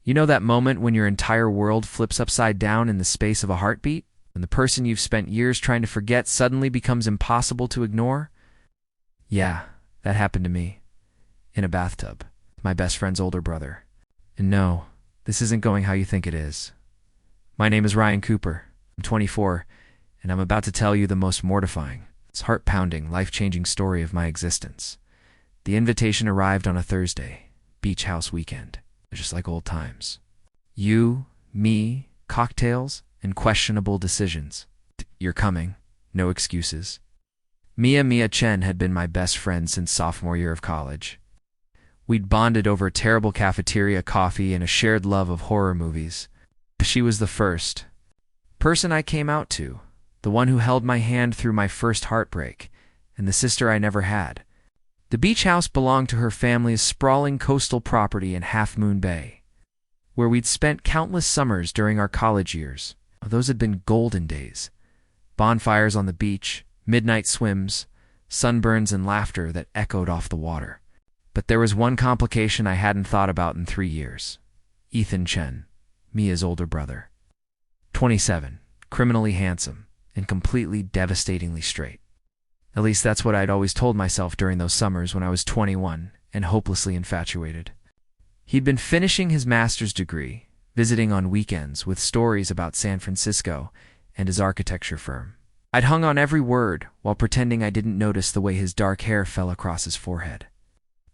You know that moment when your entire world flips upside down in the space of a heartbeat? When the person you've spent years trying to forget suddenly becomes impossible to ignore? Yeah, that happened to me. In a bathtub. My best friend's older brother. And no, this isn't going how you think it is. My name is Ryan Cooper. I'm 24, and I'm about to tell you the most mortifying, heart-pounding, life-changing story of my existence. The invitation arrived on a Thursday, beach house weekend, just like old times. You, me, cocktails, and questionable decisions. You're coming. No excuses. Mia Chen had been my best friend since sophomore year of college. We'd bonded over terrible cafeteria coffee and a shared love of horror movies. She was the first person I came out to, the one who held my hand through my first heartbreak, and the sister I never had. The beach house belonged to her family's sprawling coastal property in Half Moon Bay, where we'd spent countless summers during our college years. Those had been golden days. Bonfires on the beach, midnight swims, sunburns and laughter that echoed off the water. But there was one complication I hadn't thought about in 3 years. Ethan Chen, Mia's older brother. 27, criminally handsome, and completely devastatingly straight. At least that's what I'd always told myself during those summers when I was 21 and hopelessly infatuated. He'd been finishing his master's degree, visiting on weekends with stories about San Francisco and his architecture firm. I'd hung on every word while pretending I didn't notice the way his dark hair fell across his forehead,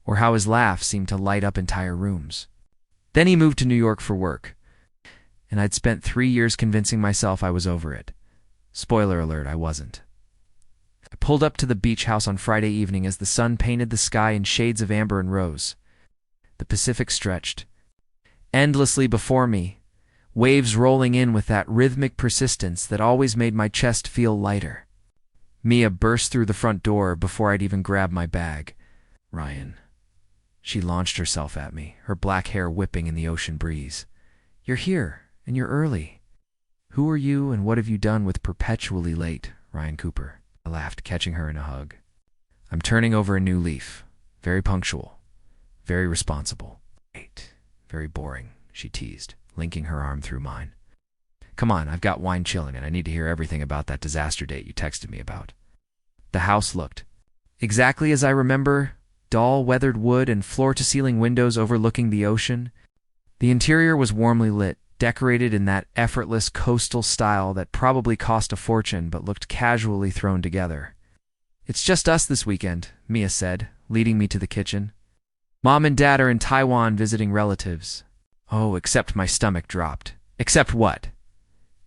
or how his laugh seemed to light up entire rooms. Then he moved to New York for work, and I'd spent 3 years convincing myself I was over it. Spoiler alert, I wasn't. I pulled up to the beach house on Friday evening as the sun painted the sky in shades of amber and rose. The Pacific stretched endlessly before me, waves rolling in with that rhythmic persistence that always made my chest feel lighter. Mia burst through the front door before I'd even grabbed my bag. Ryan. She launched herself at me, her black hair whipping in the ocean breeze. You're here, and you're early. Who are you and what have you done with perpetually late, Ryan Cooper? I laughed, catching her in a hug. I'm turning over a new leaf. Very punctual. Very responsible. Wait. Very boring, she teased, linking her arm through mine. Come on, I've got wine chilling and I need to hear everything about that disaster date you texted me about. The house looked exactly as I remember, dull weathered wood and floor-to-ceiling windows overlooking the ocean. The interior was warmly lit, decorated in that effortless coastal style that probably cost a fortune but looked casually thrown together. It's just us this weekend, Mia said, leading me to the kitchen. Mom and Dad are in Taiwan visiting relatives. Oh, except my stomach dropped. Except what?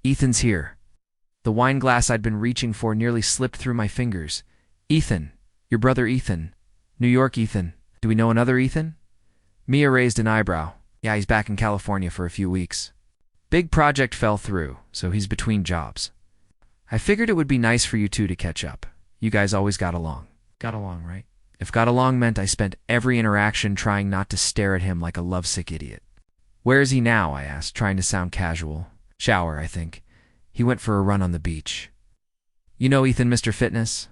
Ethan's here. The wine glass I'd been reaching for nearly slipped through my fingers. Ethan. Your brother Ethan. New York Ethan. Do we know another Ethan? Mia raised an eyebrow. Yeah, he's back in California for a few weeks. Big project fell through, so he's between jobs. I figured it would be nice for you two to catch up. You guys always got along. Got along, right? If got along meant I spent every interaction trying not to stare at him like a lovesick idiot. Where is he now? I asked, trying to sound casual. Shower, I think. He went for a run on the beach. You know Ethan, Mr. Fitness?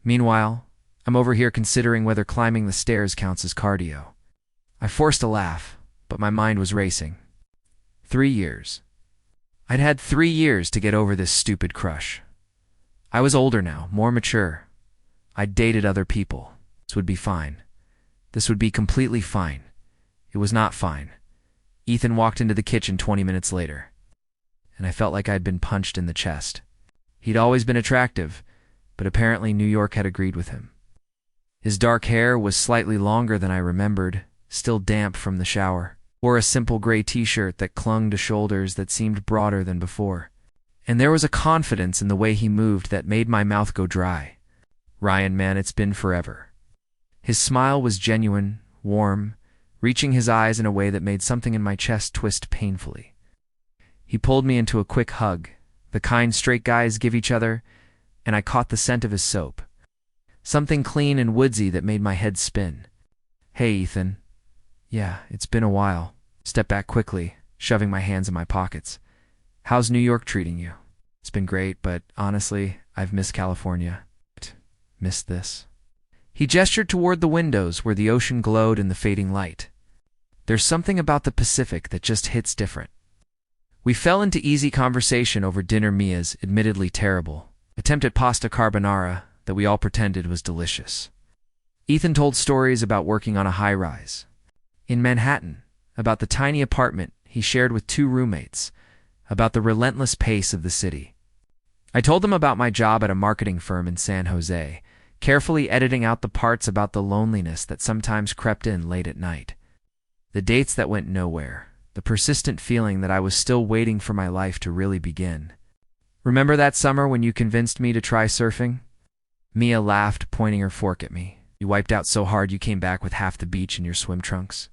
Meanwhile, I'm over here considering whether climbing the stairs counts as cardio. I forced a laugh, but my mind was racing. 3 years. I'd had 3 years to get over this stupid crush. I was older now, more mature. I'd dated other people. This would be fine. This would be completely fine. It was not fine. Ethan walked into the kitchen 20 minutes later, and I felt like I'd been punched in the chest. He'd always been attractive, but apparently New York had agreed with him. His dark hair was slightly longer than I remembered, still damp from the shower. Wore a simple gray t-shirt that clung to shoulders that seemed broader than before. And there was a confidence in the way he moved that made my mouth go dry. Ryan, man, it's been forever. His smile was genuine, warm, reaching his eyes in a way that made something in my chest twist painfully. He pulled me into a quick hug, the kind straight guys give each other, and I caught the scent of his soap. Something clean and woodsy that made my head spin. Hey, Ethan. Yeah, it's been a while. Step back quickly, shoving my hands in my pockets. How's New York treating you? It's been great, but honestly, I've missed California. Missed this. He gestured toward the windows where the ocean glowed in the fading light. There's something about the Pacific that just hits different. We fell into easy conversation over dinner. Mia's admittedly terrible attempt at pasta carbonara that we all pretended was delicious. Ethan told stories about working on a high-rise in Manhattan, about the tiny apartment he shared with 2 roommates, about the relentless pace of the city. I told them about my job at a marketing firm in San Jose, carefully editing out the parts about the loneliness that sometimes crept in late at night. The dates that went nowhere, the persistent feeling that I was still waiting for my life to really begin. Remember that summer when you convinced me to try surfing? Mia laughed, pointing her fork at me. You wiped out so hard you came back with half the beach in your swim trunks.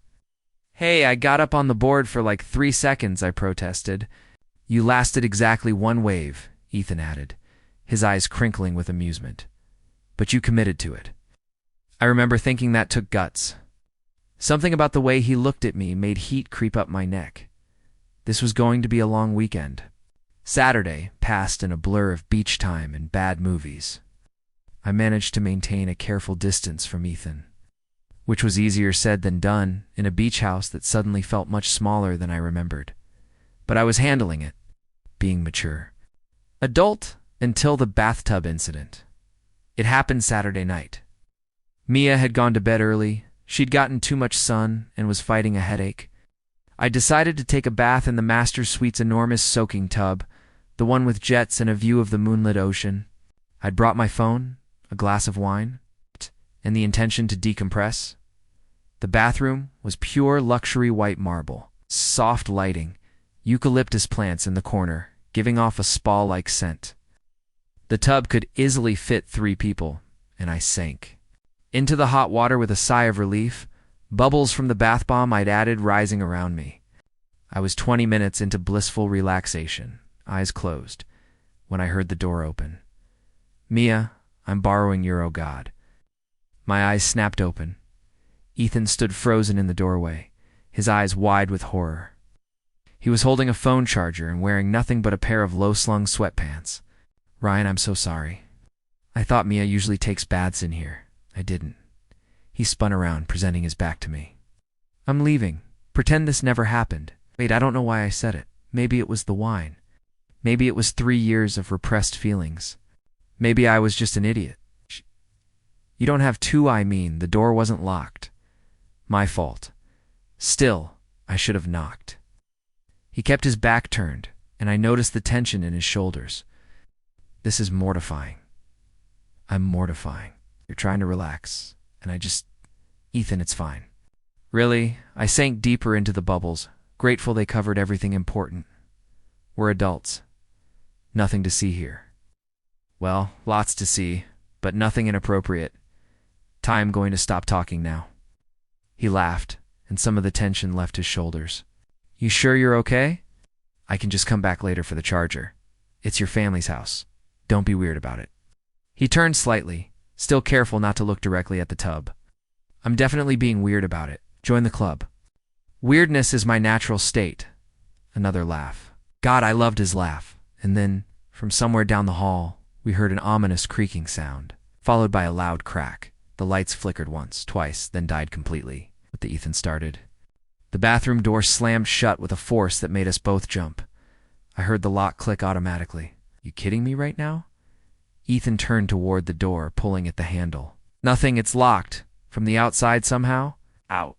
Hey, I got up on the board for like 3 seconds, I protested. You lasted exactly 1 wave, Ethan added, his eyes crinkling with amusement. But you committed to it. I remember thinking that took guts. Something about the way he looked at me made heat creep up my neck. This was going to be a long weekend. Saturday passed in a blur of beach time and bad movies. I managed to maintain a careful distance from Ethan, which was easier said than done in a beach house that suddenly felt much smaller than I remembered. But I was handling it, being mature. Adult until the bathtub incident. It happened Saturday night. Mia had gone to bed early. She'd gotten too much sun and was fighting a headache. I decided to take a bath in the master suite's enormous soaking tub, the one with jets and a view of the moonlit ocean. I'd brought my phone, a glass of wine, and the intention to decompress. The bathroom was pure luxury white marble, soft lighting, eucalyptus plants in the corner, giving off a spa-like scent. The tub could easily fit 3 people, and I sank into the hot water with a sigh of relief, bubbles from the bath bomb I'd added rising around me. I was 20 minutes into blissful relaxation, eyes closed, when I heard the door open. Mia, I'm borrowing your oh God. My eyes snapped open. Ethan stood frozen in the doorway, his eyes wide with horror. He was holding a phone charger and wearing nothing but a pair of low-slung sweatpants. Ryan, I'm so sorry. I thought Mia usually takes baths in here. I didn't. He spun around, presenting his back to me. I'm leaving. Pretend this never happened. Wait, I don't know why I said it. Maybe it was the wine. Maybe it was 3 years of repressed feelings. Maybe I was just an idiot. You don't have to, I mean. The door wasn't locked. My fault. Still, I should have knocked. He kept his back turned, and I noticed the tension in his shoulders. This is mortifying. I'm mortifying. You're trying to relax, and Ethan, it's fine. Really, I sank deeper into the bubbles, grateful they covered everything important. We're adults. Nothing to see here. Well, lots to see, but nothing inappropriate. Time going to stop talking now. He laughed, and some of the tension left his shoulders. You sure you're okay? I can just come back later for the charger. It's your family's house. Don't be weird about it. He turned slightly, still careful not to look directly at the tub. I'm definitely being weird about it. Join the club. Weirdness is my natural state. Another laugh. God, I loved his laugh. And then, from somewhere down the hall, we heard an ominous creaking sound, followed by a loud crack. The lights flickered once, twice, then died completely. But the Ethan started. The bathroom door slammed shut with a force that made us both jump. I heard the lock click automatically. You kidding me right now? Ethan turned toward the door, pulling at the handle. Nothing, it's locked. From the outside somehow? Out.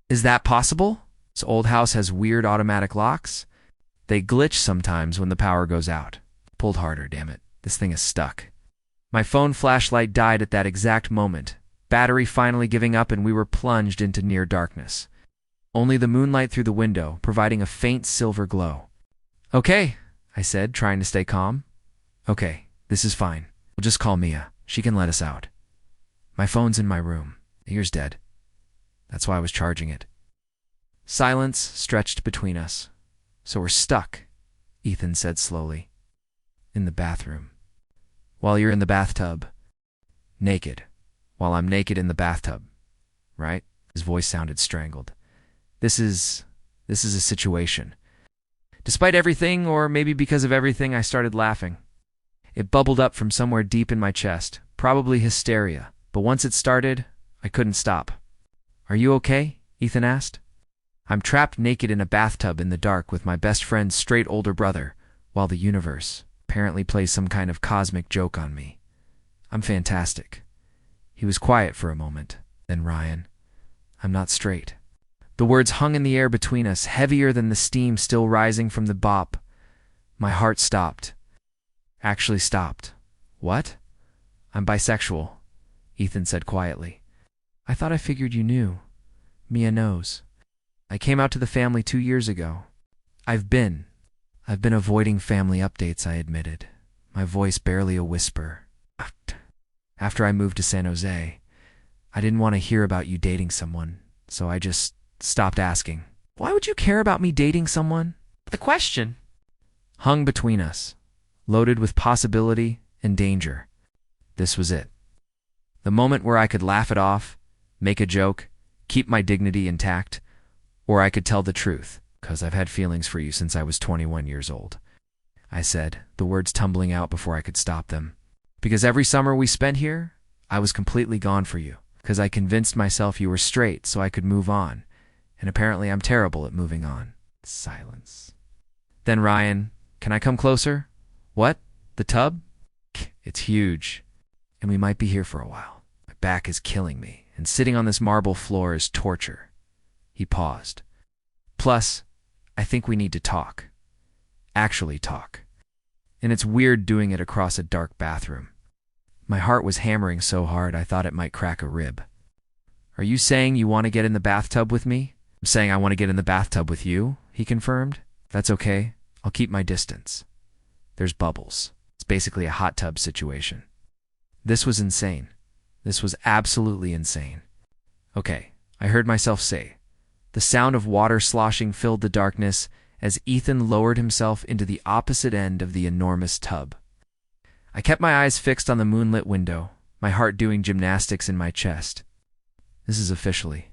Is that possible? This old house has weird automatic locks? They glitch sometimes when the power goes out. Pulled harder, damn it. This thing is stuck. My phone flashlight died at that exact moment. Battery finally giving up, and we were plunged into near darkness. Only the moonlight through the window, providing a faint silver glow. Okay, I said, trying to stay calm. Okay, this is fine. We'll just call Mia. She can let us out. My phone's in my room. Yours dead. That's why I was charging it. Silence stretched between us. So we're stuck, Ethan said slowly. In the bathroom. While you're in the bathtub. Naked. While I'm naked in the bathtub. Right? His voice sounded strangled. This is a situation. Despite everything, or maybe because of everything, I started laughing. It bubbled up from somewhere deep in my chest, probably hysteria, but once it started, I couldn't stop. Are you okay? Ethan asked. I'm trapped naked in a bathtub in the dark with my best friend's straight older brother, while the universe apparently plays some kind of cosmic joke on me. I'm fantastic. He was quiet for a moment. Then Ryan, I'm not straight. The words hung in the air between us, heavier than the steam still rising from the bop. My heart stopped. Actually stopped. What? I'm bisexual, Ethan said quietly. I thought I figured you knew. Mia knows. I came out to the family 2 years ago. I've been avoiding family updates, I admitted, my voice barely a whisper. After I moved to San Jose, I didn't want to hear about you dating someone, so I just stopped asking. Why would you care about me dating someone? The question hung between us, loaded with possibility and danger. This was it. The moment where I could laugh it off, make a joke, keep my dignity intact, or I could tell the truth, because I've had feelings for you since I was 21 years old. I said, the words tumbling out before I could stop them. Because every summer we spent here, I was completely gone for you, because I convinced myself you were straight so I could move on, and apparently I'm terrible at moving on. Silence. Then Ryan, can I come closer? What? The tub? It's huge, and we might be here for a while. My back is killing me, and sitting on this marble floor is torture. He paused. Plus, I think we need to talk. Actually talk. And it's weird doing it across a dark bathroom. My heart was hammering so hard I thought it might crack a rib. Are you saying you want to get in the bathtub with me? I'm saying I want to get in the bathtub with you, he confirmed. That's okay. I'll keep my distance. There's bubbles. It's basically a hot tub situation. This was insane. This was absolutely insane. Okay, I heard myself say. The sound of water sloshing filled the darkness as Ethan lowered himself into the opposite end of the enormous tub. I kept my eyes fixed on the moonlit window, my heart doing gymnastics in my chest. This is officially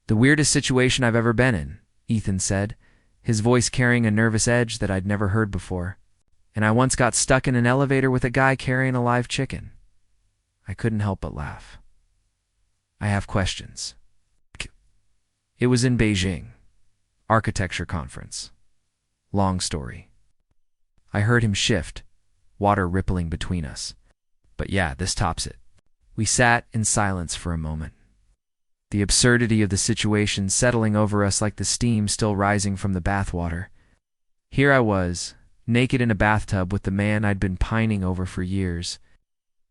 the weirdest situation I've ever been in, Ethan said, his voice carrying a nervous edge that I'd never heard before. And I once got stuck in an elevator with a guy carrying a live chicken. I couldn't help but laugh. I have questions. It was in Beijing. Architecture conference. Long story. I heard him shift, water rippling between us. But yeah, this tops it. We sat in silence for a moment. The absurdity of the situation settling over us like the steam still rising from the bathwater. Here I was, naked in a bathtub with the man I'd been pining over for years,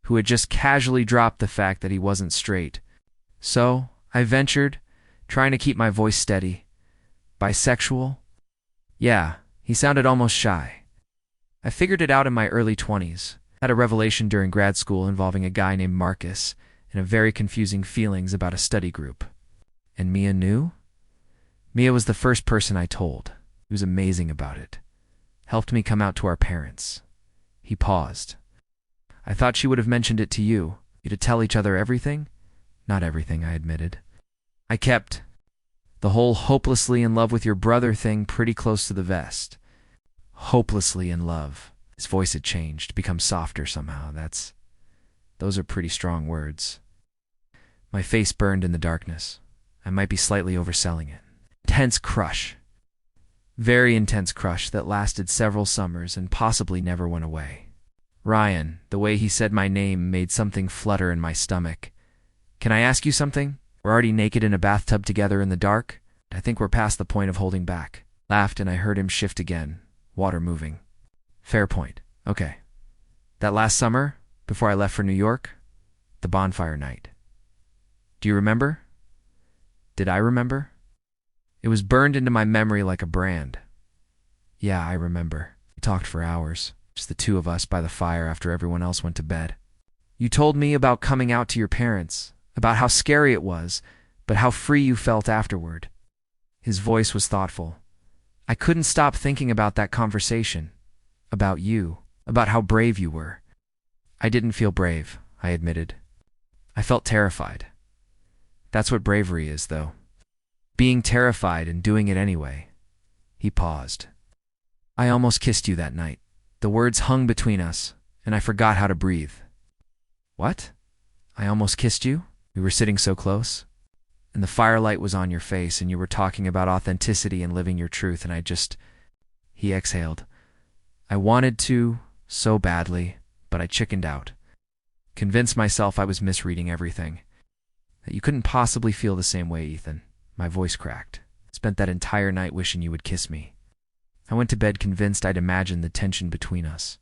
who had just casually dropped the fact that he wasn't straight. So, I ventured, trying to keep my voice steady. Bisexual? Yeah, he sounded almost shy. I figured it out in my early 20s, had a revelation during grad school involving a guy named Marcus, and a very confusing feelings about a study group. And Mia knew? Mia was the first person I told. He was amazing about it. Helped me come out to our parents. He paused. I thought she would have mentioned it to you. You to tell each other everything? Not everything, I admitted. I kept the whole hopelessly in love with your brother thing pretty close to the vest. Hopelessly in love. His voice had changed, become softer somehow. Those are pretty strong words. My face burned in the darkness. I might be slightly overselling it. Intense crush. Very intense crush that lasted several summers and possibly never went away. Ryan, the way he said my name made something flutter in my stomach. Can I ask you something? We're already naked in a bathtub together in the dark. I think we're past the point of holding back. Laughed and I heard him shift again, water moving. Fair point. Okay. That last summer, before I left for New York, the bonfire night. Do you remember? Did I remember? It was burned into my memory like a brand. Yeah, I remember. We talked for hours, just the two of us by the fire after everyone else went to bed. You told me about coming out to your parents, about how scary it was, but how free you felt afterward. His voice was thoughtful. I couldn't stop thinking about that conversation, about you, about how brave you were. I didn't feel brave, I admitted. I felt terrified. That's what bravery is, though. Being terrified and doing it anyway. He paused. I almost kissed you that night. The words hung between us, and I forgot how to breathe. What? I almost kissed you? We were sitting so close. and the firelight was on your face, and you were talking about authenticity and living your truth, and He exhaled. I wanted to, so badly, but I chickened out. Convinced myself I was misreading everything. That you couldn't possibly feel the same way, Ethan. My voice cracked. Spent that entire night wishing you would kiss me. I went to bed convinced I'd imagined the tension between us.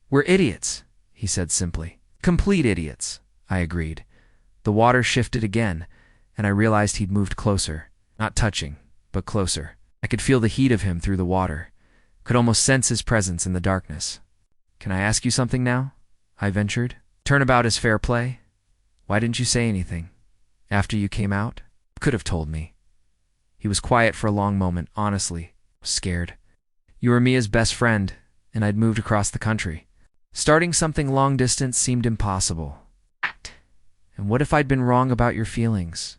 We're idiots, he said simply. Complete idiots, I agreed. The water shifted again, and I realized he'd moved closer. Not touching, but closer. I could feel the heat of him through the water. Could almost sense his presence in the darkness. Can I ask you something now? I ventured. Turnabout is fair play? Why didn't you say anything? After you came out? Could have told me. He was quiet for a long moment, honestly. Scared. You were Mia's best friend, and I'd moved across the country. Starting something long distance seemed impossible. And what if I'd been wrong about your feelings?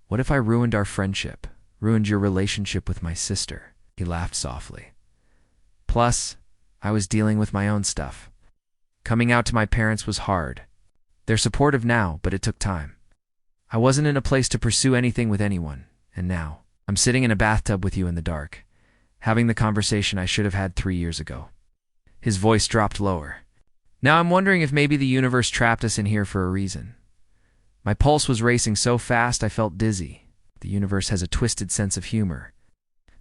What if I ruined our friendship, ruined your relationship with my sister? He laughed softly. Plus, I was dealing with my own stuff. Coming out to my parents was hard. They're supportive now, but it took time. I wasn't in a place to pursue anything with anyone, and now I'm sitting in a bathtub with you in the dark, having the conversation I should have had 3 years ago. His voice dropped lower. Now I'm wondering if maybe the universe trapped us in here for a reason. My pulse was racing so fast I felt dizzy. The universe has a twisted sense of humor.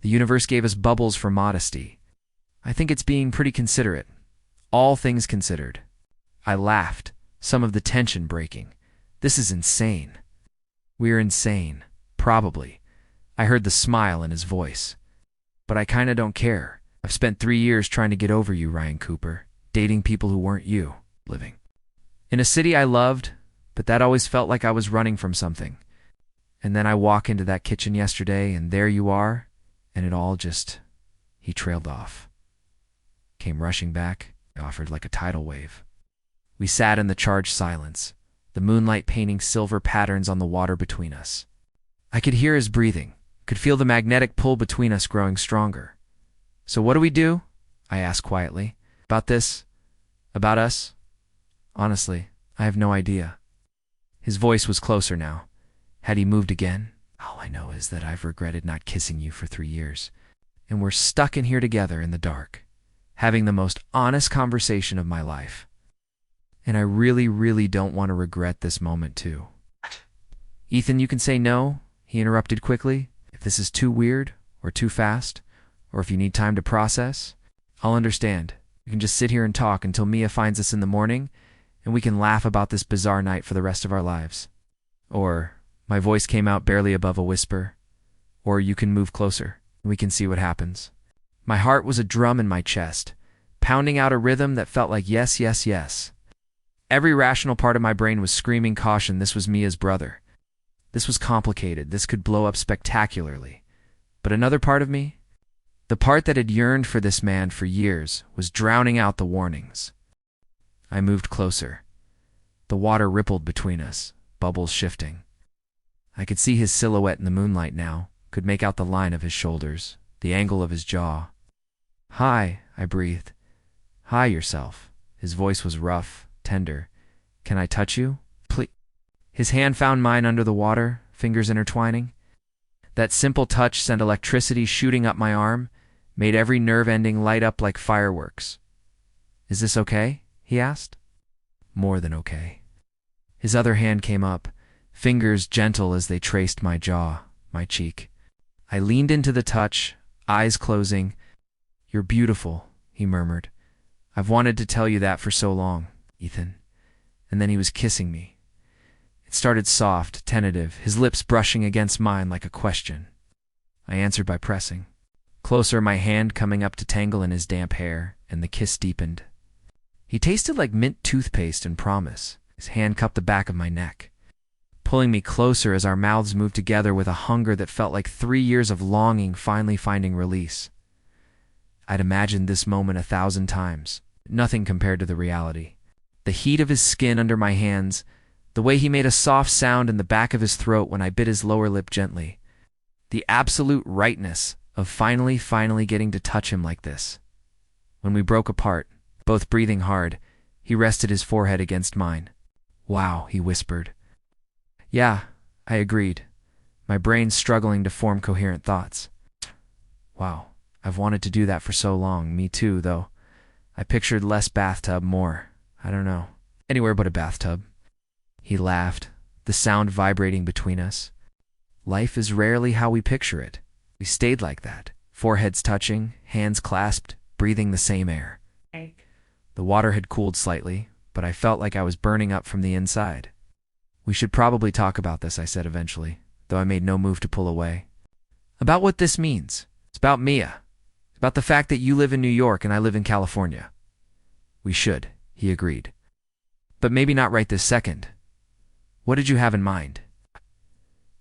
The universe gave us bubbles for modesty. I think it's being pretty considerate. All things considered. I laughed, some of the tension breaking. This is insane. We're insane. Probably. I heard the smile in his voice. But I kinda don't care. I've spent 3 years trying to get over you, Ryan Cooper. Dating people who weren't you. Living in a city I loved, but that always felt like I was running from something. And then I walk into that kitchen yesterday, and there you are, and it all just... He trailed off. Came rushing back, offered like a tidal wave. We sat in the charged silence, the moonlight painting silver patterns on the water between us. I could hear his breathing, could feel the magnetic pull between us growing stronger. So what do we do? I asked quietly. About this? About us? Honestly, I have no idea. His voice was closer now. Had he moved again? All I know is that I've regretted not kissing you for 3 years. And we're stuck in here together in the dark, having the most honest conversation of my life. And I really, really don't want to regret this moment too. Ethan, you can say no, he interrupted quickly. If this is too weird, or too fast, or if you need time to process, I'll understand. We can just sit here and talk until Mia finds us in the morning, and we can laugh about this bizarre night for the rest of our lives. Or, my voice came out barely above a whisper, or you can move closer, and we can see what happens. My heart was a drum in my chest, pounding out a rhythm that felt like yes, yes, yes. Every rational part of my brain was screaming caution. This was Mia's brother. This was complicated. This could blow up spectacularly. But another part of me, the part that had yearned for this man for years, was drowning out the warnings. I moved closer. The water rippled between us, bubbles shifting. I could see his silhouette in the moonlight now, could make out the line of his shoulders, the angle of his jaw. Hi, I breathed. Hi yourself. His voice was rough, tender. Can I touch you? Please. His hand found mine under the water, fingers intertwining. That simple touch sent electricity shooting up my arm, made every nerve ending light up like fireworks. Is this okay? He asked. More than okay. His other hand came up, fingers gentle as they traced my jaw, my cheek. I leaned into the touch, eyes closing. You're beautiful, he murmured. I've wanted to tell you that for so long, Ethan. And then he was kissing me. It started soft, tentative, his lips brushing against mine like a question. I answered by pressing. Closer, my hand coming up to tangle in his damp hair, and the kiss deepened. He tasted like mint toothpaste and promise. His hand cupped the back of my neck, pulling me closer as our mouths moved together with a hunger that felt like 3 years of longing finally finding release. I'd imagined this moment 1,000 times, nothing compared to the reality. The heat of his skin under my hands, the way he made a soft sound in the back of his throat when I bit his lower lip gently, the absolute rightness of finally getting to touch him like this. When we broke apart, both breathing hard, he rested his forehead against mine. Wow, he whispered. Yeah, I agreed, my brain struggling to form coherent thoughts. Wow, I've wanted to do that for so long. Me too, though. I pictured less bathtub, more, I don't know, anywhere but a bathtub. He laughed, the sound vibrating between us. Life is rarely how we picture it. We stayed like that, foreheads touching, hands clasped, breathing the same air. The water had cooled slightly, but I felt like I was burning up from the inside. We should probably talk about this, I said eventually, though I made no move to pull away. About what this means. It's about Mia. It's about the fact that you live in New York and I live in California. We should, he agreed. But maybe not right this second. What did you have in mind?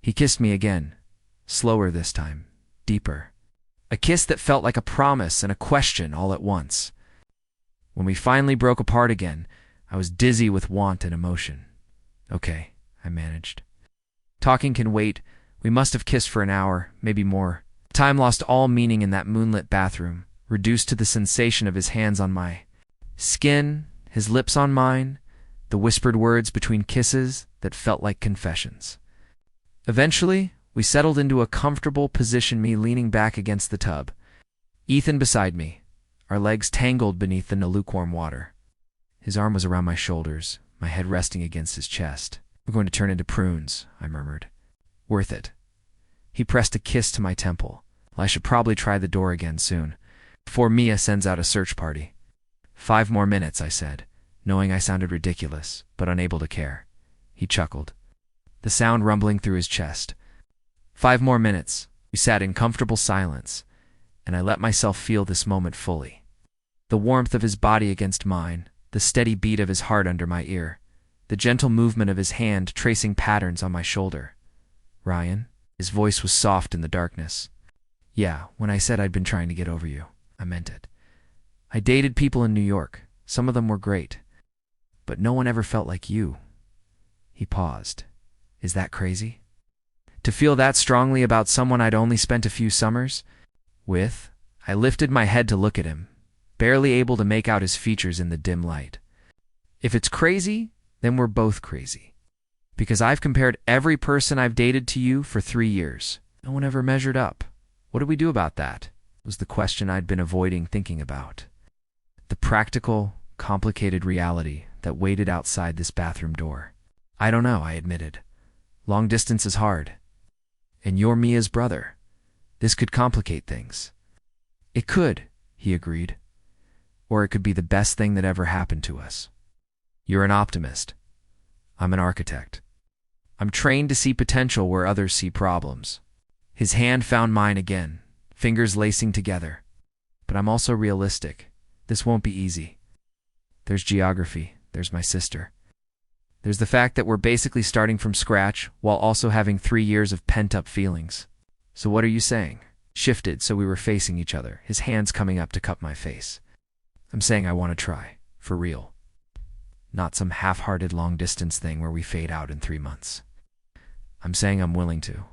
He kissed me again, slower this time, deeper. A kiss that felt like a promise and a question all at once. When we finally broke apart again, I was dizzy with want and emotion. Okay, I managed. Talking can wait. We must have kissed for an hour, maybe more. Time lost all meaning in that moonlit bathroom, reduced to the sensation of his hands on my skin, his lips on mine, the whispered words between kisses that felt like confessions. Eventually, we settled into a comfortable position, me leaning back against the tub, Ethan beside me, our legs tangled beneath the lukewarm water. His arm was around my shoulders, my head resting against his chest. We're going to turn into prunes, I murmured. Worth it. He pressed a kiss to my temple. Well, I should probably try the door again soon, before Mia sends out a search party. 5 more minutes, I said, knowing I sounded ridiculous, but unable to care. He chuckled, the sound rumbling through his chest. 5 more minutes. We sat in comfortable silence, and I let myself feel this moment fully. The warmth of his body against mine, the steady beat of his heart under my ear, the gentle movement of his hand tracing patterns on my shoulder. Ryan? His voice was soft in the darkness. Yeah, when I said I'd been trying to get over you, I meant it. I dated people in New York. Some of them were great. But no one ever felt like you. He paused. Is that crazy? To feel that strongly about someone I'd only spent a few summers with? I lifted my head to look at him, barely able to make out his features in the dim light. If it's crazy, then we're both crazy. Because I've compared every person I've dated to you for 3 years. No one ever measured up. What do we do about that? Was the question I'd been avoiding thinking about. The practical, complicated reality that waited outside this bathroom door. I don't know, I admitted. Long distance is hard. And you're Mia's brother. This could complicate things. It could, he agreed. Or it could be the best thing that ever happened to us. You're an optimist. I'm an architect. I'm trained to see potential where others see problems. His hand found mine again, fingers lacing together. But I'm also realistic. This won't be easy. There's geography. There's my sister. There's the fact that we're basically starting from scratch while also having 3 years of pent-up feelings. So what are you saying? Shifted so we were facing each other, his hands coming up to cup my face. I'm saying I want to try, for real. Not some half-hearted long-distance thing where we fade out in 3 months. I'm saying I'm willing to.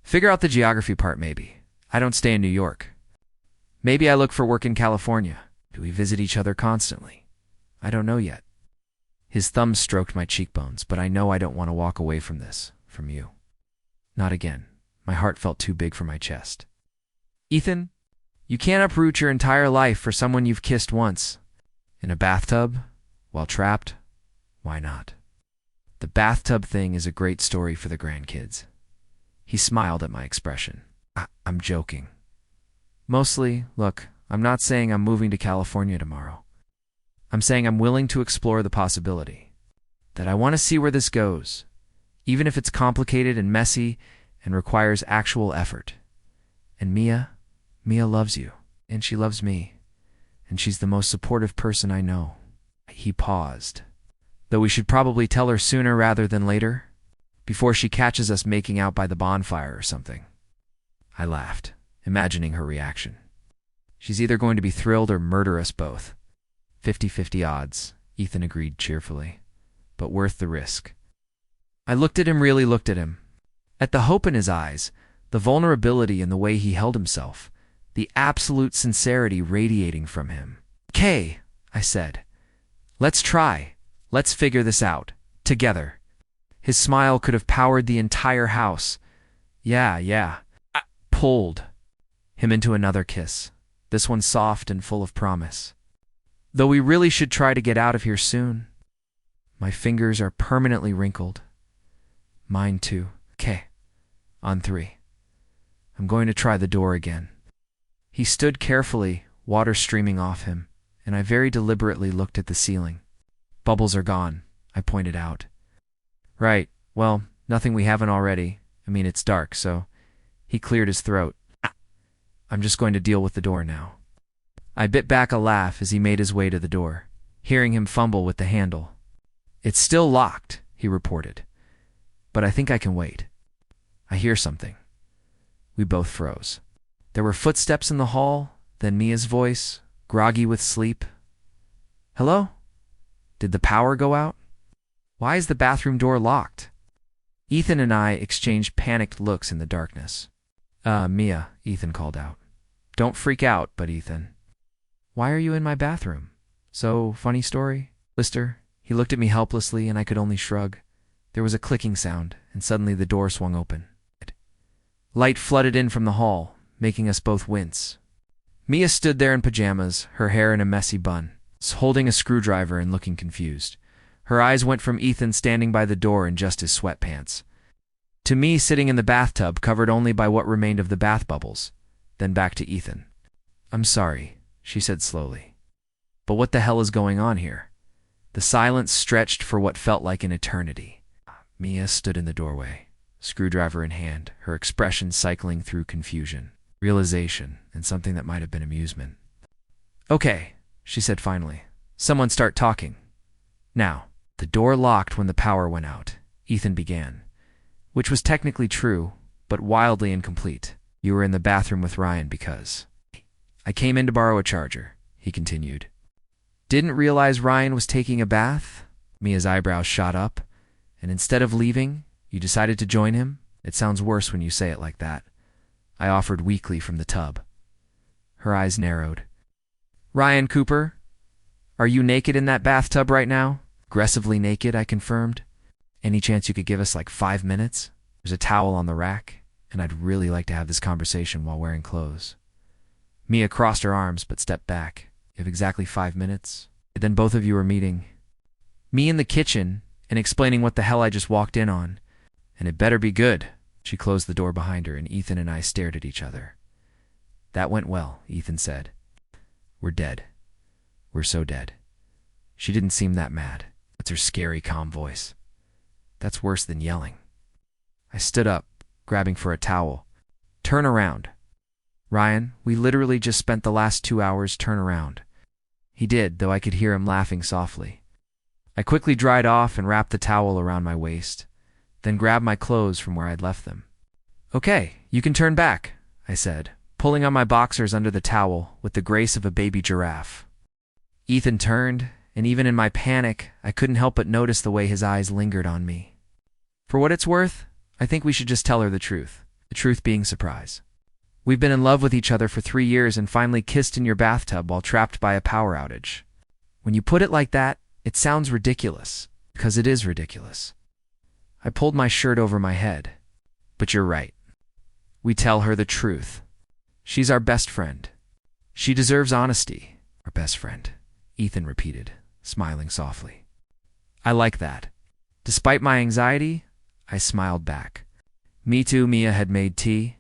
Figure out the geography part, maybe. I don't stay in New York. Maybe I look for work in California. Do we visit each other constantly? I don't know yet. His thumb stroked my cheekbones, but I know I don't want to walk away from this, from you. Not again. My heart felt too big for my chest. Ethan, you can't uproot your entire life for someone you've kissed once. In a bathtub? While trapped? Why not? The bathtub thing is a great story for the grandkids. He smiled at my expression. I'm joking. Mostly, look, I'm not saying I'm moving to California tomorrow. I'm saying I'm willing to explore the possibility. That I want to see where this goes, even if it's complicated and messy and requires actual effort. And Mia loves you, and she loves me, and she's the most supportive person I know. He paused. Though we should probably tell her sooner rather than later, before she catches us making out by the bonfire or something. I laughed, imagining her reaction. She's either going to be thrilled or murder us both. 50-50 odds, Ethan agreed cheerfully, but worth the risk. I really looked at him. At the hope in his eyes, the vulnerability in the way he held himself, the absolute sincerity radiating from him. "Okay," I said. "Let's try. Let's figure this out. Together." His smile could have powered the entire house. Yeah. I pulled him into another kiss, this one soft and full of promise. Though we really should try to get out of here soon. My fingers are permanently wrinkled. Mine too. Okay. On 3. I'm going to try the door again. He stood carefully, water streaming off him, and I very deliberately looked at the ceiling. Bubbles are gone, I pointed out. Right. Well, nothing we haven't already. I mean, it's dark, so... He cleared his throat. I'm just going to deal with the door now. I bit back a laugh as he made his way to the door, hearing him fumble with the handle. It's still locked, he reported. But I think I can wait. I hear something. We both froze. There were footsteps in the hall, then Mia's voice, groggy with sleep. Hello? Did the power go out? Why is the bathroom door locked? Ethan and I exchanged panicked looks in the darkness. Mia, Ethan called out. Don't freak out, but Ethan. Why are you in my bathroom? So, funny story, Lister? He looked at me helplessly and I could only shrug. There was a clicking sound, and suddenly the door swung open. Light flooded in from the hall, making us both wince. Mia stood there in pajamas, her hair in a messy bun, holding a screwdriver and looking confused. Her eyes went from Ethan standing by the door in just his sweatpants, to me sitting in the bathtub covered only by what remained of the bath bubbles, then back to Ethan. I'm sorry, she said slowly. But what the hell is going on here? The silence stretched for what felt like an eternity. Mia stood in the doorway, screwdriver in hand, her expression cycling through confusion, realization, and something that might have been amusement. Okay, she said finally. Someone start talking. Now. The door locked when the power went out, Ethan began. Which was technically true, but wildly incomplete. You were in the bathroom with Ryan because... I came in to borrow a charger, he continued. Didn't realize Ryan was taking a bath? Mia's eyebrows shot up. And instead of leaving, you decided to join him? It sounds worse when you say it like that. I offered weakly from the tub. Her eyes narrowed. Ryan Cooper, are you naked in that bathtub right now? Aggressively naked, I confirmed. Any chance you could give us like 5 minutes? There's a towel on the rack, and I'd really like to have this conversation while wearing clothes. Mia crossed her arms but stepped back. You have exactly 5 minutes? And then both of you are meeting me in the kitchen and explaining what the hell I just walked in on. And it better be good. She closed the door behind her, and Ethan and I stared at each other. That went well, Ethan said. We're dead. We're so dead. She didn't seem that mad. That's her scary, calm voice. That's worse than yelling. I stood up, grabbing for a towel. Turn around. Ryan, we literally just spent the last 2 hours turn around. He did, though I could hear him laughing softly. I quickly dried off and wrapped the towel around my waist, then grabbed my clothes from where I'd left them. Okay, you can turn back, I said, pulling on my boxers under the towel with the grace of a baby giraffe. Ethan turned, and even in my panic, I couldn't help but notice the way his eyes lingered on me. For what it's worth, I think we should just tell her the truth being surprise. We've been in love with each other for 3 years and finally kissed in your bathtub while trapped by a power outage. When you put it like that, it sounds ridiculous, because it is ridiculous. I pulled my shirt over my head. But you're right. We tell her the truth. She's our best friend. She deserves honesty. Our best friend, Ethan repeated, smiling softly. I like that. Despite my anxiety, I smiled back. Me too, Mia had made tea.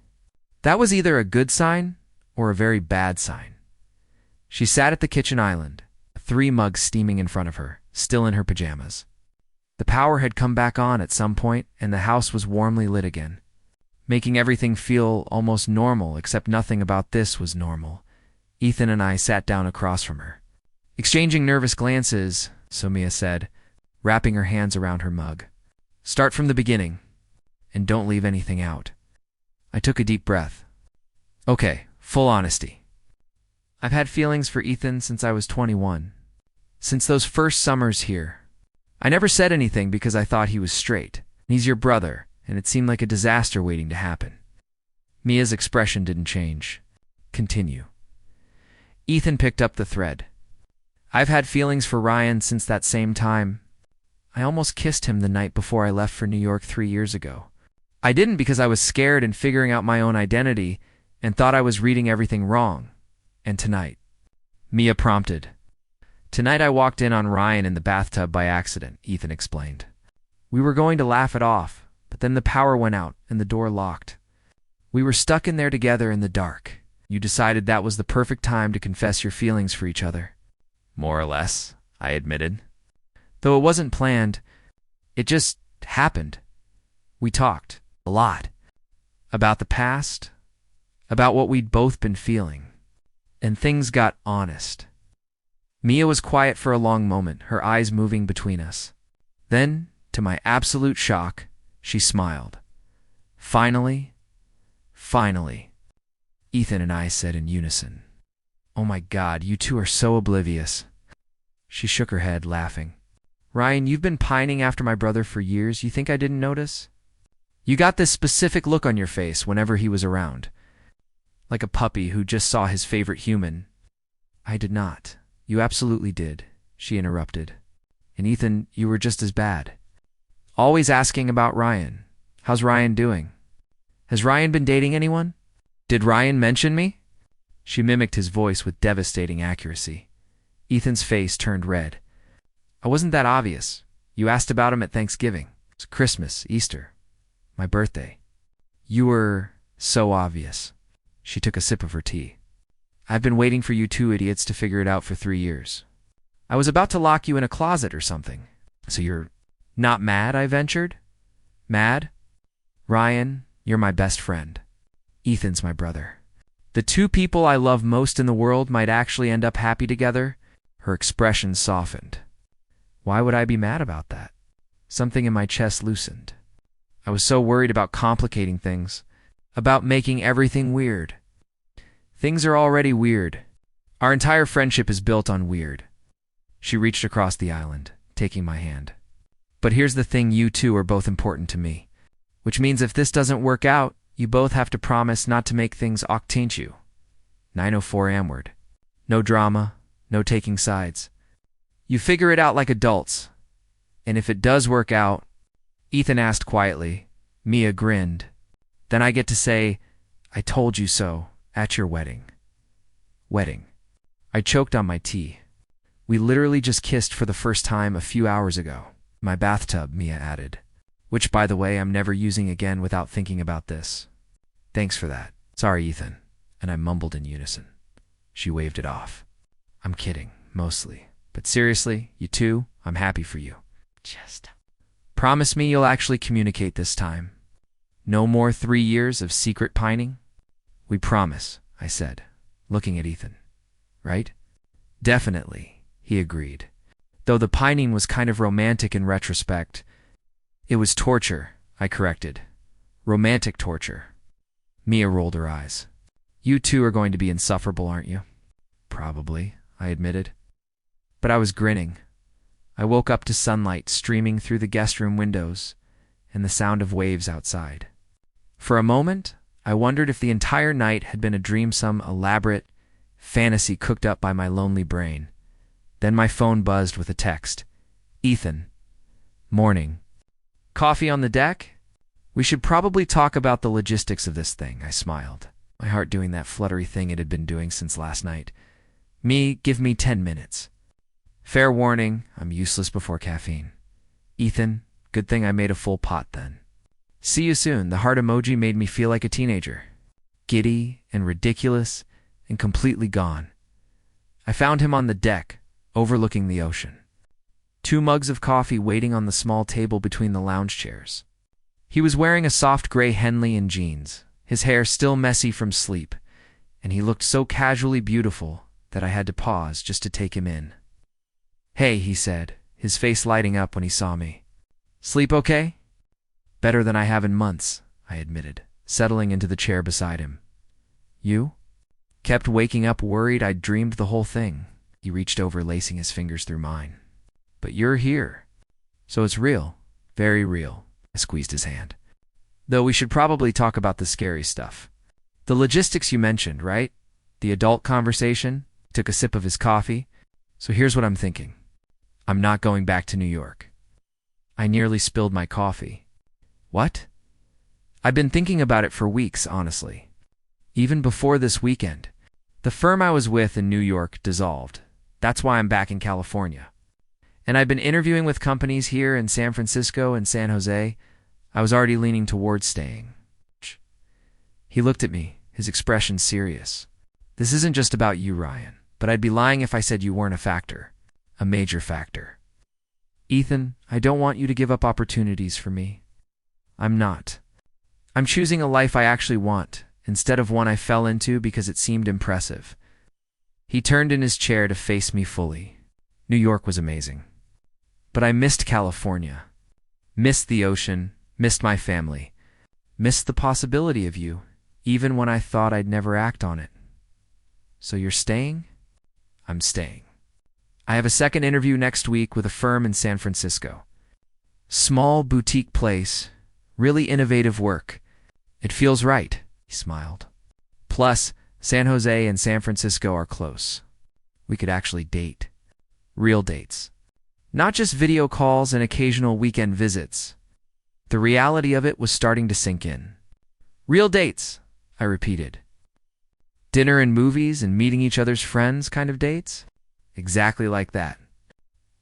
That was either a good sign or a very bad sign. She sat at the kitchen island, 3 mugs steaming in front of her, still in her pajamas. The power had come back on at some point, and the house was warmly lit again, making everything feel almost normal, except nothing about this was normal. Ethan and I sat down across from her. Exchanging nervous glances, so Mia said, wrapping her hands around her mug. Start from the beginning, and don't leave anything out. I took a deep breath. Okay, full honesty. I've had feelings for Ethan since I was 21. Since those first summers here. I never said anything because I thought he was straight. He's your brother, and it seemed like a disaster waiting to happen. Mia's expression didn't change. Continue. Ethan picked up the thread. I've had feelings for Ryan since that same time. I almost kissed him the night before I left for New York 3 years ago. I didn't because I was scared and figuring out my own identity and thought I was reading everything wrong. And tonight, Mia prompted. Tonight I walked in on Ryan in the bathtub by accident, Ethan explained. We were going to laugh it off, but then the power went out and the door locked. We were stuck in there together in the dark. You decided that was the perfect time to confess your feelings for each other. More or less, I admitted. Though it wasn't planned, it just happened. We talked a lot about the past, about what we'd both been feeling, and things got honest. Mia was quiet for a long moment, her eyes moving between us. Then, to my absolute shock, she smiled. Finally, Ethan and I said in unison. Oh my God, you two are so oblivious. She shook her head, laughing. Ryan, you've been pining after my brother for years. You think I didn't notice? You got this specific look on your face whenever he was around, like a puppy who just saw his favorite human. I did not. You absolutely did, she interrupted. And Ethan, you were just as bad. Always asking about Ryan. How's Ryan doing? Has Ryan been dating anyone? Did Ryan mention me? She mimicked his voice with devastating accuracy. Ethan's face turned red. I wasn't that obvious. You asked about him at Thanksgiving. It's Christmas, Easter, my birthday. You were so obvious. She took a sip of her tea. I've been waiting for you two idiots to figure it out for 3 years. I was about to lock you in a closet or something. So you're not mad, I ventured? Mad? Ryan, you're my best friend. Ethan's my brother. The two people I love most in the world might actually end up happy together. Her expression softened. Why would I be mad about that? Something in my chest loosened. I was so worried about complicating things, about making everything weird. Things are already weird. Our entire friendship is built on weird. She reached across the island, taking my hand. But here's the thing, you two are both important to me. Which means if this doesn't work out, you both have to promise not to make things octinch you. 904 Amward. No drama, no taking sides. You figure it out like adults. And if it does work out, Ethan asked quietly. Mia grinned. Then I get to say, I told you so, at your wedding. Wedding. I choked on my tea. We literally just kissed for the first time a few hours ago. My bathtub, Mia added. Which, by the way, I'm never using again without thinking about this. Thanks for that. Sorry, Ethan. And I mumbled in unison. She waved it off. I'm kidding, mostly. But seriously, you two, I'm happy for you. Just promise me you'll actually communicate this time. No more 3 years of secret pining? We promise, I said, looking at Ethan. Right? Definitely, he agreed. Though the pining was kind of romantic in retrospect. It was torture, I corrected. Romantic torture. Mia rolled her eyes. You two are going to be insufferable, aren't you? Probably, I admitted. But I was grinning. I woke up to sunlight streaming through the guest room windows and the sound of waves outside. For a moment, I wondered if the entire night had been a dream, some elaborate fantasy cooked up by my lonely brain. Then my phone buzzed with a text. Ethan. Morning. Coffee on the deck? We should probably talk about the logistics of this thing, I smiled, my heart doing that fluttery thing it had been doing since last night. Give me 10 minutes. Fair warning, I'm useless before caffeine. Ethan, good thing I made a full pot then. See you soon. The heart emoji made me feel like a teenager. Giddy and ridiculous and completely gone. I found him on the deck, overlooking the ocean. 2 mugs of coffee waiting on the small table between the lounge chairs. He was wearing a soft gray Henley and jeans, his hair still messy from sleep, and he looked so casually beautiful that I had to pause just to take him in. Hey, he said, his face lighting up when he saw me. Sleep okay? Better than I have in months, I admitted, settling into the chair beside him. You? Kept waking up worried I'd dreamed the whole thing. He reached over, lacing his fingers through mine. But you're here. So it's real. Very real. I squeezed his hand. Though we should probably talk about the scary stuff. The logistics you mentioned, right? The adult conversation? Took a sip of his coffee. So here's what I'm thinking. I'm not going back to New York. I nearly spilled my coffee. What? I've been thinking about it for weeks, honestly. Even before this weekend. The firm I was with in New York dissolved. That's why I'm back in California. And I've been interviewing with companies here in San Francisco and San Jose. I was already leaning towards staying. He looked at me, his expression serious. This isn't just about you, Ryan, but I'd be lying if I said you weren't a factor. A major factor. Ethan, I don't want you to give up opportunities for me. I'm not. I'm choosing a life I actually want, instead of one I fell into because it seemed impressive. He turned in his chair to face me fully. New York was amazing. But I missed California. Missed the ocean, missed my family. Missed the possibility of you, even when I thought I'd never act on it. So you're staying? I'm staying. I have a second interview next week with a firm in San Francisco. Small boutique place, really innovative work. It feels right, he smiled. Plus, San Jose and San Francisco are close. We could actually date. Real dates. Not just video calls and occasional weekend visits. The reality of it was starting to sink in. Real dates, I repeated. Dinner and movies and meeting each other's friends kind of dates? Exactly like that.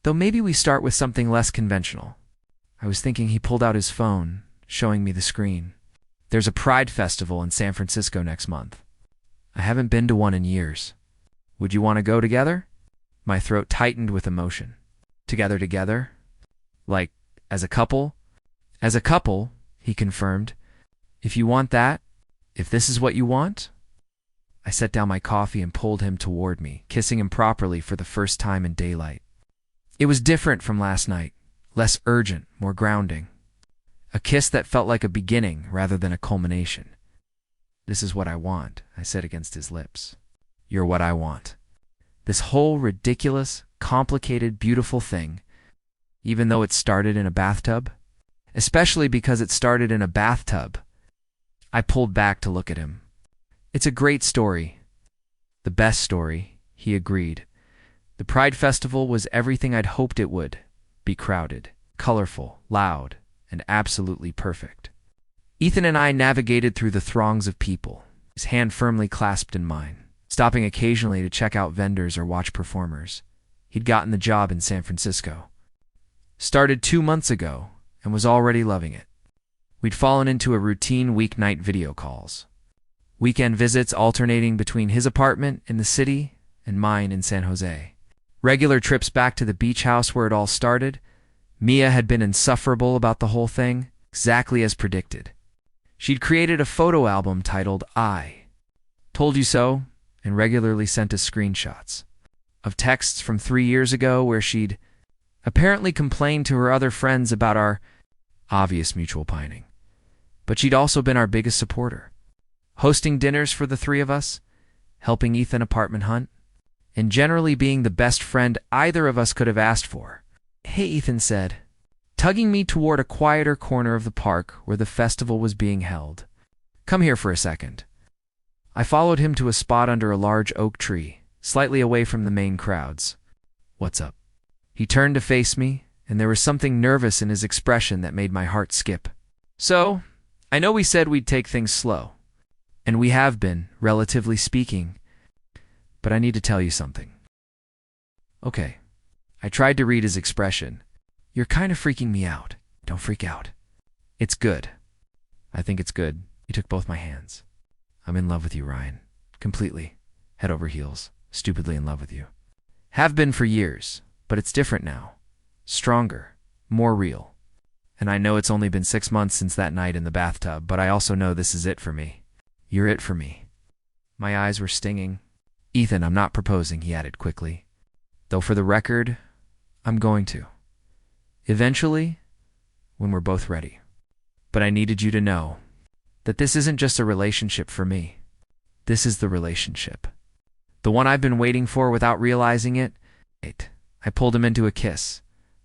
Though maybe we start with something less conventional. I was thinking. He pulled out his phone, showing me the screen. There's a Pride Festival in San Francisco next month. I haven't been to one in years. Would you want to go together? My throat tightened with emotion. Together? Like, as a couple? As a couple, he confirmed. If you want that, if this is what you want? I set down my coffee and pulled him toward me, kissing him properly for the first time in daylight. It was different from last night, less urgent, more grounding. A kiss that felt like a beginning rather than a culmination. This is what I want, I said against his lips. You're what I want. This whole ridiculous, complicated, beautiful thing, even though it started in a bathtub, especially because it started in a bathtub. I pulled back to look at him. It's a great story. The best story, he agreed. The Pride Festival was everything I'd hoped it would. Be crowded, colorful, loud, and absolutely perfect. Ethan and I navigated through the throngs of people, his hand firmly clasped in mine, stopping occasionally to check out vendors or watch performers. He'd gotten the job in San Francisco. Started 2 months ago and was already loving it. We'd fallen into a routine weeknight video calls. Weekend visits alternating between his apartment in the city and mine in San Jose. Regular trips back to the beach house where it all started. Mia had been insufferable about the whole thing, exactly as predicted. She'd created a photo album titled I Told You So, and regularly sent us screenshots of texts from 3 years ago where she'd apparently complained to her other friends about our obvious mutual pining. But she'd also been our biggest supporter, hosting dinners for the three of us, helping Ethan apartment hunt, and generally being the best friend either of us could have asked for. Hey, Ethan said, tugging me toward a quieter corner of the park where the festival was being held. Come here for a second. I followed him to a spot under a large oak tree, slightly away from the main crowds. What's up? He turned to face me, and there was something nervous in his expression that made my heart skip. So, I know we said we'd take things slow, and we have been, relatively speaking, but I need to tell you something. Okay. I tried to read his expression. You're kind of freaking me out. Don't freak out. It's good. I think it's good. He took both my hands. I'm in love with you, Ryan. Completely. Head over heels. Stupidly in love with you. Have been for years, but it's different now. Stronger. More real. And I know it's only been 6 months since that night in the bathtub, but I also know this is it for me. You're it for me. My eyes were stinging. Ethan, I'm not proposing, he added quickly. Though for the record, I'm going to. Eventually, when we're both ready. But I needed you to know that this isn't just a relationship for me. This is the relationship. The one I've been waiting for without realizing it. I pulled him into a kiss,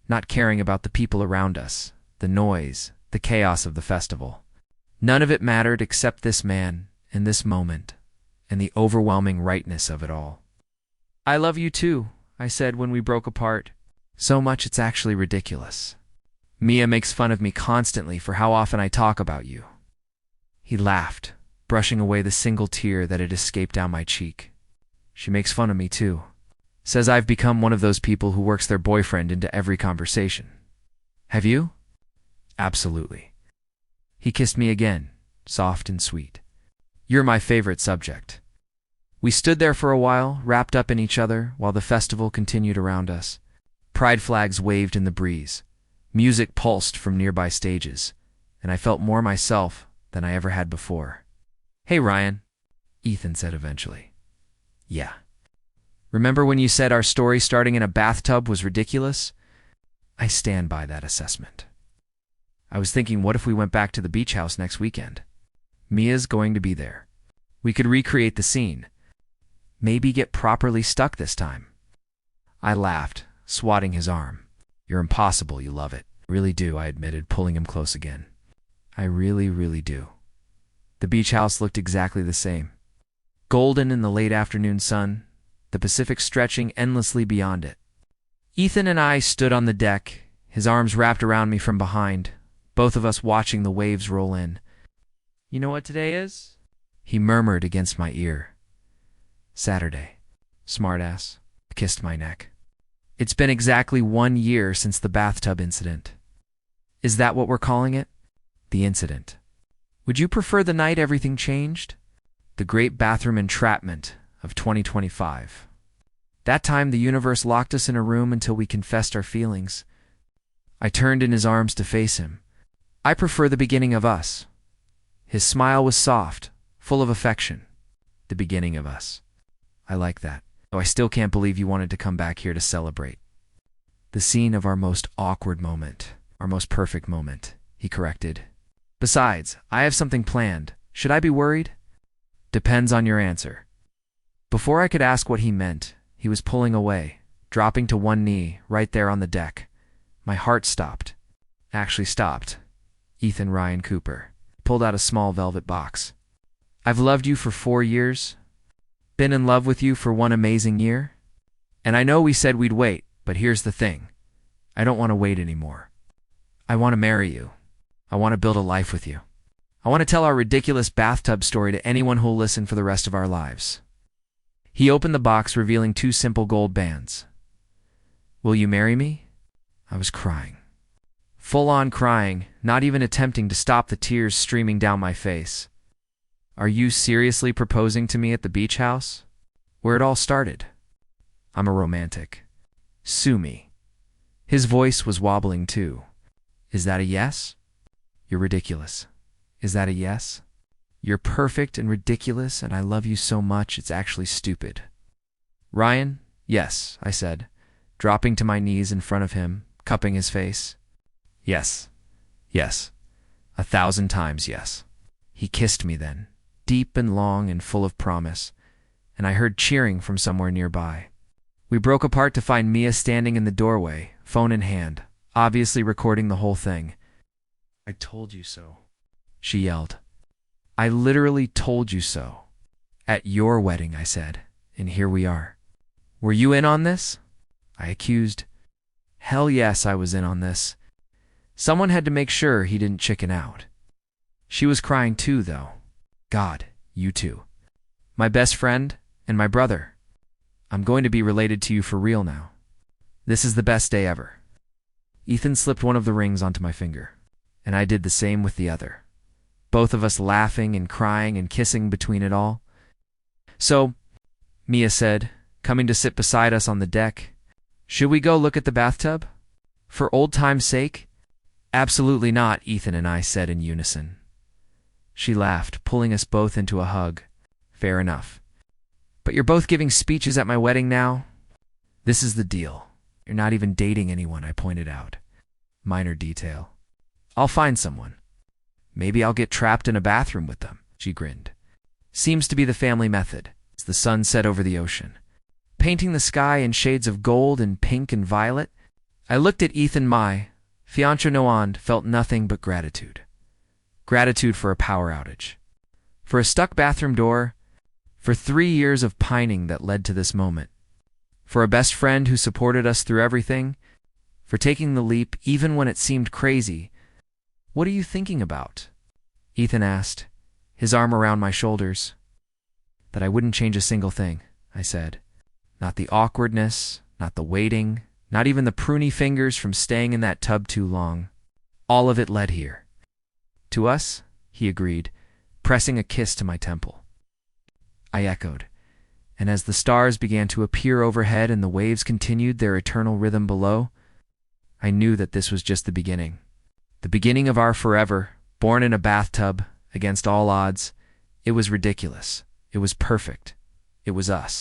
not caring about the people around us, the noise, the chaos of the festival. None of it mattered except this man and this moment and the overwhelming rightness of it all. I love you too, I said when we broke apart. So much it's actually ridiculous. Mia makes fun of me constantly for how often I talk about you. He laughed, brushing away the single tear that had escaped down my cheek. She makes fun of me too. Says I've become one of those people who works their boyfriend into every conversation. Have you? Absolutely. He kissed me again, soft and sweet. You're my favorite subject. We stood there for a while, wrapped up in each other, while the festival continued around us. Pride flags waved in the breeze. Music pulsed from nearby stages, and I felt more myself than I ever had before. Hey, Ryan, Ethan said eventually. Yeah. Remember when you said our story starting in a bathtub was ridiculous? I stand by that assessment. I was thinking, what if we went back to the beach house next weekend? Mia's going to be there. We could recreate the scene. Maybe get properly stuck this time. I laughed, swatting his arm. You're impossible, you love it. Really do, I admitted, pulling him close again. I really, really do. The beach house looked exactly the same. Golden in the late afternoon sun, the Pacific stretching endlessly beyond it. Ethan and I stood on the deck, his arms wrapped around me from behind, both of us watching the waves roll in. You know what today is? He murmured against my ear. Saturday. Smartass. Kissed my neck. It's been exactly 1 year since the bathtub incident. Is that what we're calling it? The incident. Would you prefer the night everything changed? The great bathroom entrapment of 2025. That time the universe locked us in a room until we confessed our feelings. I turned in his arms to face him. I prefer the beginning of us. His smile was soft, full of affection. The beginning of us. I like that. Though I still can't believe you wanted to come back here to celebrate. The scene of our most awkward moment. Our most perfect moment, he corrected. Besides, I have something planned. Should I be worried? Depends on your answer. Before I could ask what he meant, he was pulling away, dropping to one knee right there on the deck. My heart stopped. Actually stopped. Ethan Ryan Cooper pulled out a small velvet box. I've loved you for 4 years. Been in love with you for 1 amazing year. And I know we said we'd wait, but here's the thing. I don't want to wait anymore. I want to marry you. I want to build a life with you. I want to tell our ridiculous bathtub story to anyone who'll listen for the rest of our lives. He opened the box, revealing 2 simple gold bands. Will you marry me? I was crying. Full-on crying, not even attempting to stop the tears streaming down my face. Are you seriously proposing to me at the beach house? Where it all started. I'm a romantic. Sue me. His voice was wobbling too. Is that a yes? You're ridiculous. Is that a yes? You're perfect and ridiculous, and I love you so much it's actually stupid. Ryan, yes, I said, dropping to my knees in front of him, cupping his face. Yes. Yes. 1,000 times yes. He kissed me then, deep and long and full of promise, and I heard cheering from somewhere nearby. We broke apart to find Mia standing in the doorway, phone in hand, obviously recording the whole thing. I told you so, she yelled. I literally told you so. At your wedding, I said, and here we are. Were you in on this? I accused. Hell yes, I was in on this. Someone had to make sure he didn't chicken out. She was crying too, though. God, you two. My best friend and my brother. I'm going to be related to you for real now. This is the best day ever. Ethan slipped one of the rings onto my finger, and I did the same with the other. Both of us laughing and crying and kissing between it all. So, Mia said, coming to sit beside us on the deck, should we go look at the bathtub? For old time's sake? Absolutely not, Ethan and I said in unison. She laughed, pulling us both into a hug. Fair enough. But you're both giving speeches at my wedding now? This is the deal. You're not even dating anyone, I pointed out. Minor detail. I'll find someone. Maybe I'll get trapped in a bathroom with them, she grinned. Seems to be the family method, as the sun set over the ocean, painting the sky in shades of gold and pink and violet. I looked at Ethan. My fiancé Noand felt nothing but gratitude. Gratitude for a power outage, for a stuck bathroom door, for 3 years of pining that led to this moment, for a best friend who supported us through everything, for taking the leap even when it seemed crazy. "What are you thinking about?" Ethan asked, his arm around my shoulders. "That I wouldn't change a single thing," I said. "Not the awkwardness, not the waiting, not even the pruny fingers from staying in that tub too long. All of it led here." "To us," he agreed, pressing a kiss to my temple. I echoed, and as the stars began to appear overhead and the waves continued their eternal rhythm below, I knew that this was just the beginning. The beginning of our forever, born in a bathtub, against all odds. It was ridiculous. It was perfect. It was us.